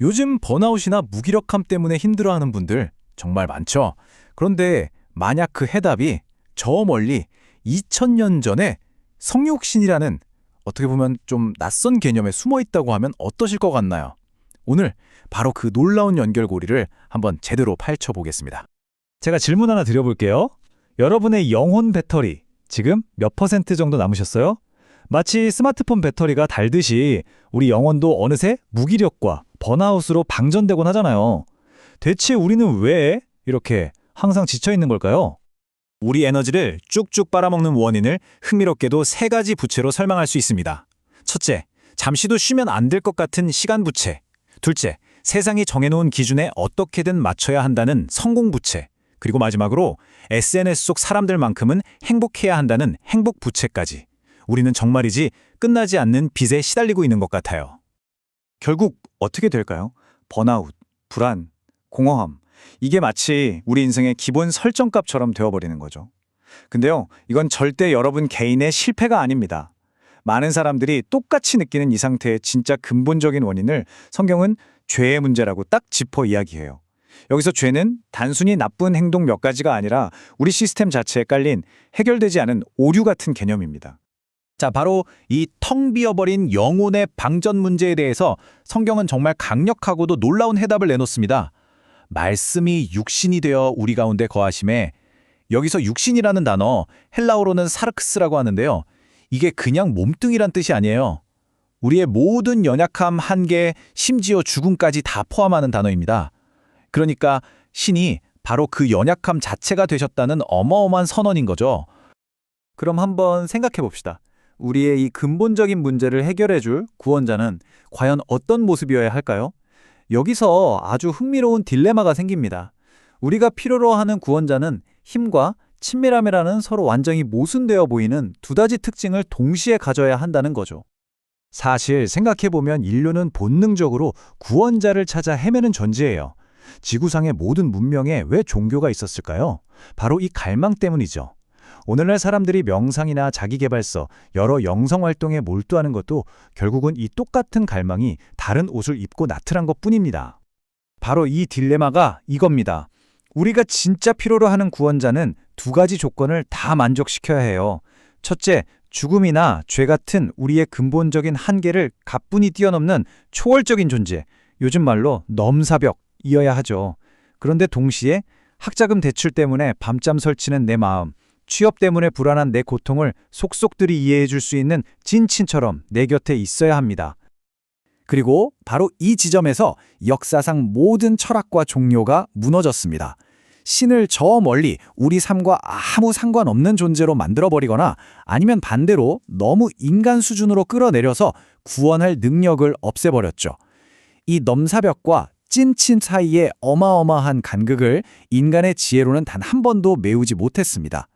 요즘 번아웃이나 무기력함 때문에 힘들어하는 분들 정말 많죠. 그런데 만약 그 해답이 저 멀리 2000년 전에 성육신이라는 어떻게 보면 좀 낯선 개념에 숨어 있다고 하면 어떠실 것 같나요? 오늘 바로 그 놀라운 연결고리를 한번 제대로 파헤쳐 보겠습니다. 제가 질문 하나 드려볼게요. 여러분의 영혼 배터리 지금 몇 퍼센트 정도 남으셨어요? 마치 스마트폰 배터리가 닳듯이 우리 영혼도 어느새 무기력과 번아웃으로 방전되곤 하잖아요. 대체 우리는 왜 이렇게 항상 지쳐 있는 걸까요? 우리 에너지를 쭉쭉 빨아먹는 원인을 흥미롭게도 세 가지 부채로 설명할 수 있습니다. 첫째, 잠시도 쉬면 안 될 것 같은 시간 부채. 둘째, 세상이 정해놓은 기준에 어떻게든 맞춰야 한다는 성공 부채. 그리고 마지막으로 SNS 속 사람들만큼은 행복해야 한다는 행복 부채까지. 우리는 정말이지 끝나지 않는 빚에 시달리고 있는 것 같아요. 결국 어떻게 될까요? 번아웃, 불안, 공허함. 이게 마치 우리 인생의 기본 설정값처럼 되어버리는 거죠. 근데요, 이건 절대 여러분 개인의 실패가 아닙니다. 많은 사람들이 똑같이 느끼는 이 상태의 진짜 근본적인 원인을 성경은 죄의 문제라고 딱 짚어 이야기해요. 여기서 죄는 단순히 나쁜 행동 몇 가지가 아니라 우리 시스템 자체에 깔린 해결되지 않은 오류 같은 개념입니다. 자, 바로 이 텅 비어버린 영혼의 방전 문제에 대해서 성경은 정말 강력하고도 놀라운 해답을 내놓습니다. 말씀이 육신이 되어 우리 가운데 거하심에, 여기서 육신이라는 단어 헬라어로는 사르크스라고 하는데요. 이게 그냥 몸뚱이란 뜻이 아니에요. 우리의 모든 연약함, 한계, 심지어 죽음까지 다 포함하는 단어입니다. 그러니까 신이 바로 그 연약함 자체가 되셨다는 어마어마한 선언인 거죠. 그럼 한번 생각해 봅시다. 우리의 이 근본적인 문제를 해결해 줄 구원자는 과연 어떤 모습이어야 할까요? 여기서 아주 흥미로운 딜레마가 생깁니다. 우리가 필요로 하는 구원자는 힘과 친밀함이라는 서로 완전히 모순되어 보이는 두 가지 특징을 동시에 가져야 한다는 거죠. 사실 생각해보면 인류는 본능적으로 구원자를 찾아 헤매는 존재예요. 지구상의 모든 문명에 왜 종교가 있었을까요? 바로 이 갈망 때문이죠. 오늘날 사람들이 명상이나 자기계발서, 여러 영성활동에 몰두하는 것도 결국은 이 똑같은 갈망이 다른 옷을 입고 나타난 것뿐입니다. 바로 이 딜레마가 이겁니다. 우리가 진짜 필요로 하는 구원자는 두 가지 조건을 다 만족시켜야 해요. 첫째, 죽음이나 죄 같은 우리의 근본적인 한계를 가뿐히 뛰어넘는 초월적인 존재, 요즘 말로 넘사벽이어야 하죠. 그런데 동시에 학자금 대출 때문에 밤잠 설치는 내 마음, 취업 때문에 불안한 내 고통을 속속들이 이해해 줄 수 있는 진친처럼 내 곁에 있어야 합니다. 그리고 바로 이 지점에서 역사상 모든 철학과 종교가 무너졌습니다. 신을 저 멀리 우리 삶과 아무 상관없는 존재로 만들어버리거나 아니면 반대로 너무 인간 수준으로 끌어내려서 구원할 능력을 없애버렸죠. 이 넘사벽과 찐친 사이의 어마어마한 간극을 인간의 지혜로는 단 한 번도 메우지 못했습니다.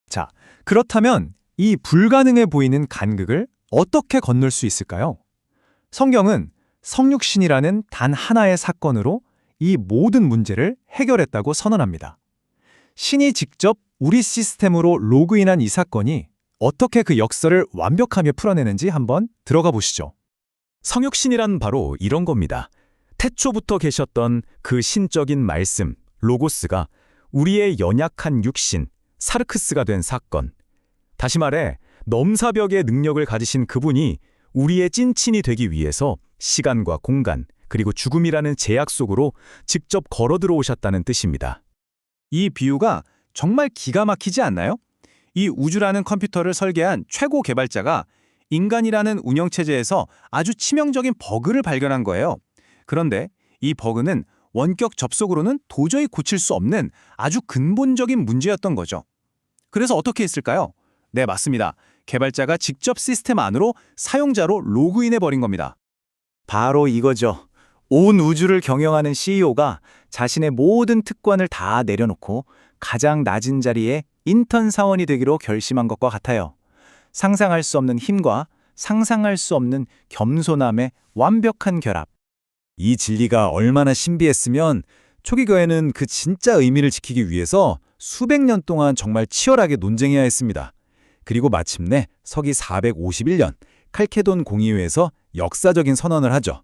자, 그렇다면 이 불가능해 보이는 간극을 어떻게 건널 수 있을까요? 성경은 성육신이라는 단 하나의 사건으로 이 모든 문제를 해결했다고 선언합니다. 신이 직접 우리 시스템으로 로그인한 이 사건이 어떻게 그 역설을 완벽하게 풀어내는지 한번 들어가 보시죠. 성육신이란 바로 이런 겁니다. 태초부터 계셨던 그 신적인 말씀, 로고스가 우리의 연약한 육신, 사르크스가 된 사건. 다시 말해 넘사벽의 능력을 가지신 그분이 우리의 찐친이 되기 위해서 시간과 공간, 그리고 죽음이라는 제약 속으로 직접 걸어 들어오셨다는 뜻입니다. 이 비유가 정말 기가 막히지 않나요? 이 우주라는 컴퓨터를 설계한 최고 개발자가 인간이라는 운영체제에서 아주 치명적인 버그를 발견한 거예요. 그런데 이 버그는 원격 접속으로는 도저히 고칠 수 없는 아주 근본적인 문제였던 거죠. 그래서 어떻게 했을까요? 네, 맞습니다. 개발자가 직접 시스템 안으로 사용자로 로그인해버린 겁니다. 바로 이거죠. 온 우주를 경영하는 CEO가 자신의 모든 특권을 다 내려놓고 가장 낮은 자리에 인턴 사원이 되기로 결심한 것과 같아요. 상상할 수 없는 힘과 상상할 수 없는 겸손함의 완벽한 결합. 이 진리가 얼마나 신비했으면 초기 교회는 그 진짜 의미를 지키기 위해서 수백 년 동안 정말 치열하게 논쟁해야 했습니다. 그리고 마침내 서기 451년 칼케돈 공의회에서 역사적인 선언을 하죠.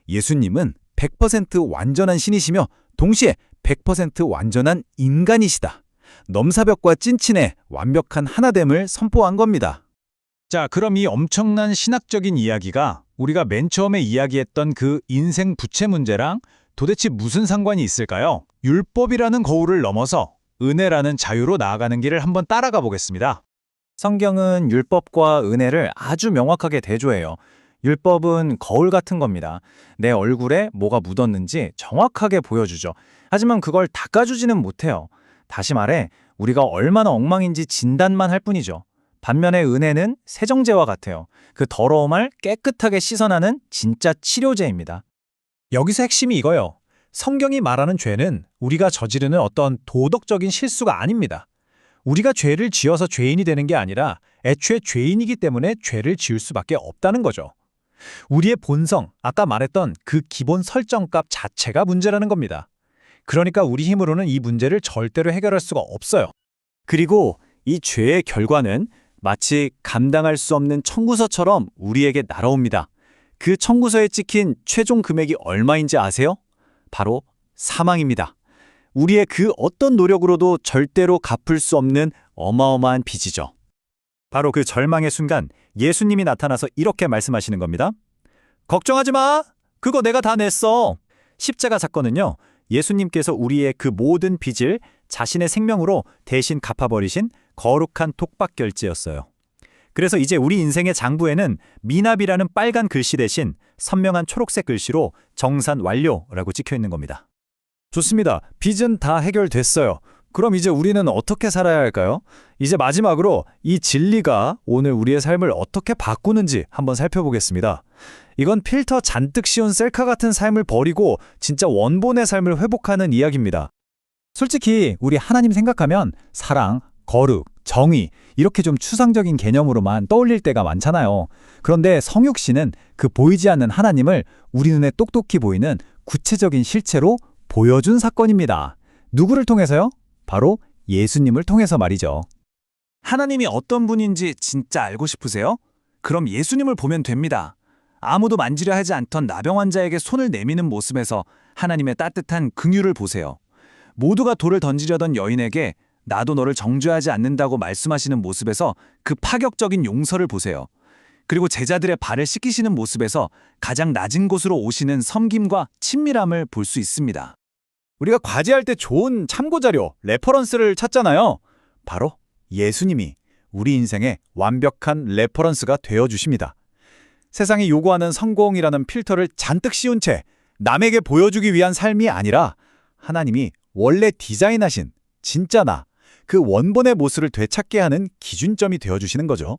예수님은 100% 완전한 신이시며 동시에 100% 완전한 인간이시다. 넘사벽과 찐친의 완벽한 하나됨을 선포한 겁니다. 자, 그럼 이 엄청난 신학적인 이야기가 우리가 맨 처음에 이야기했던 그 인생 부채 문제랑 도대체 무슨 상관이 있을까요? 율법이라는 거울을 넘어서 은혜라는 자유로 나아가는 길을 한번 따라가 보겠습니다. 성경은 율법과 은혜를 아주 명확하게 대조해요. 율법은 거울 같은 겁니다. 내 얼굴에 뭐가 묻었는지 정확하게 보여주죠. 하지만 그걸 닦아주지는 못해요. 다시 말해 우리가 얼마나 엉망인지 진단만 할 뿐이죠. 반면에 은혜는 세정제와 같아요. 그 더러움을 깨끗하게 씻어나는 진짜 치료제입니다. 여기서 핵심이 이거요. 성경이 말하는 죄는 우리가 저지르는 어떤 도덕적인 실수가 아닙니다. 우리가 죄를 지어서 죄인이 되는 게 아니라 애초에 죄인이기 때문에 죄를 지을 수밖에 없다는 거죠. 우리의 본성, 아까 말했던 그 기본 설정값 자체가 문제라는 겁니다. 그러니까 우리 힘으로는 이 문제를 절대로 해결할 수가 없어요. 그리고 이 죄의 결과는 마치 감당할 수 없는 청구서처럼 우리에게 날아옵니다. 그 청구서에 찍힌 최종 금액이 얼마인지 아세요? 바로 사망입니다. 우리의 그 어떤 노력으로도 절대로 갚을 수 없는 어마어마한 빚이죠. 바로 그 절망의 순간 예수님이 나타나서 이렇게 말씀하시는 겁니다. 걱정하지 마! 그거 내가 다 냈어! 십자가 사건은요, 예수님께서 우리의 그 모든 빚을 자신의 생명으로 대신 갚아버리신 거룩한 독박결제였어요. 그래서 이제 우리 인생의 장부에는 미납이라는 빨간 글씨 대신 선명한 초록색 글씨로 정산 완료라고 찍혀 있는 겁니다. 좋습니다. 빚은 다 해결됐어요. 그럼 이제 우리는 어떻게 살아야 할까요? 이제 마지막으로 이 진리가 오늘 우리의 삶을 어떻게 바꾸는지 한번 살펴보겠습니다. 이건 필터 잔뜩 씌운 셀카 같은 삶을 버리고 진짜 원본의 삶을 회복하는 이야기입니다. 솔직히 우리 하나님 생각하면 사랑, 거룩, 정의 이렇게 좀 추상적인 개념으로만 떠올릴 때가 많잖아요. 그런데 성육신은 그 보이지 않는 하나님을 우리 눈에 똑똑히 보이는 구체적인 실체로 보여준 사건입니다. 누구를 통해서요? 바로 예수님을 통해서 말이죠. 하나님이 어떤 분인지 진짜 알고 싶으세요? 그럼 예수님을 보면 됩니다. 아무도 만지려 하지 않던 나병 환자에게 손을 내미는 모습에서 하나님의 따뜻한 긍휼을 보세요. 모두가 돌을 던지려던 여인에게 나도 너를 정죄하지 않는다고 말씀하시는 모습에서 그 파격적인 용서를 보세요. 그리고 제자들의 발을 씻기시는 모습에서 가장 낮은 곳으로 오시는 섬김과 친밀함을 볼 수 있습니다. 우리가 과제할 때 좋은 참고자료, 레퍼런스를 찾잖아요. 바로 예수님이 우리 인생의 완벽한 레퍼런스가 되어주십니다. 세상이 요구하는 성공이라는 필터를 잔뜩 씌운 채 남에게 보여주기 위한 삶이 아니라 하나님이 원래 디자인하신 진짜 나, 그 원본의 모습을 되찾게 하는 기준점이 되어주시는 거죠.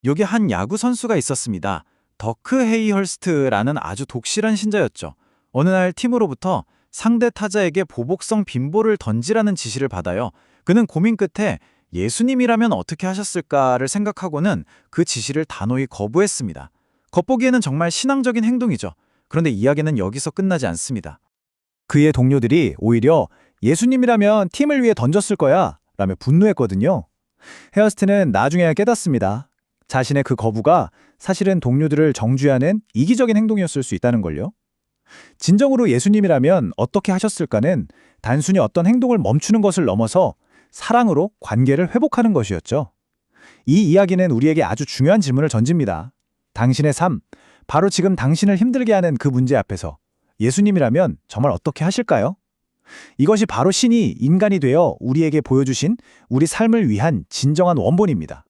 여기 한 야구 선수가 있었습니다. 더크 헤이헐스트라는 아주 독실한 신자였죠. 어느 날 팀으로부터 상대 타자에게 보복성 빈볼을 던지라는 지시를 받아요. 그는 고민 끝에 예수님이라면 어떻게 하셨을까를 생각하고는 그 지시를 단호히 거부했습니다. 겉보기에는 정말 신앙적인 행동이죠. 그런데 이야기는 여기서 끝나지 않습니다. 그의 동료들이 오히려 예수님이라면 팀을 위해 던졌을 거야 라며 분노했거든요. 헤어스트는 나중에야 깨닫습니다. 자신의 그 거부가 사실은 동료들을 정죄하는 이기적인 행동이었을 수 있다는 걸요. 진정으로 예수님이라면 어떻게 하셨을까는 단순히 어떤 행동을 멈추는 것을 넘어서 사랑으로 관계를 회복하는 것이었죠. 이 이야기는 우리에게 아주 중요한 질문을 던집니다. 당신의 삶, 바로 지금 당신을 힘들게 하는 그 문제 앞에서 예수님이라면 정말 어떻게 하실까요? 이것이 바로 신이 인간이 되어 우리에게 보여주신 우리 삶을 위한 진정한 원본입니다.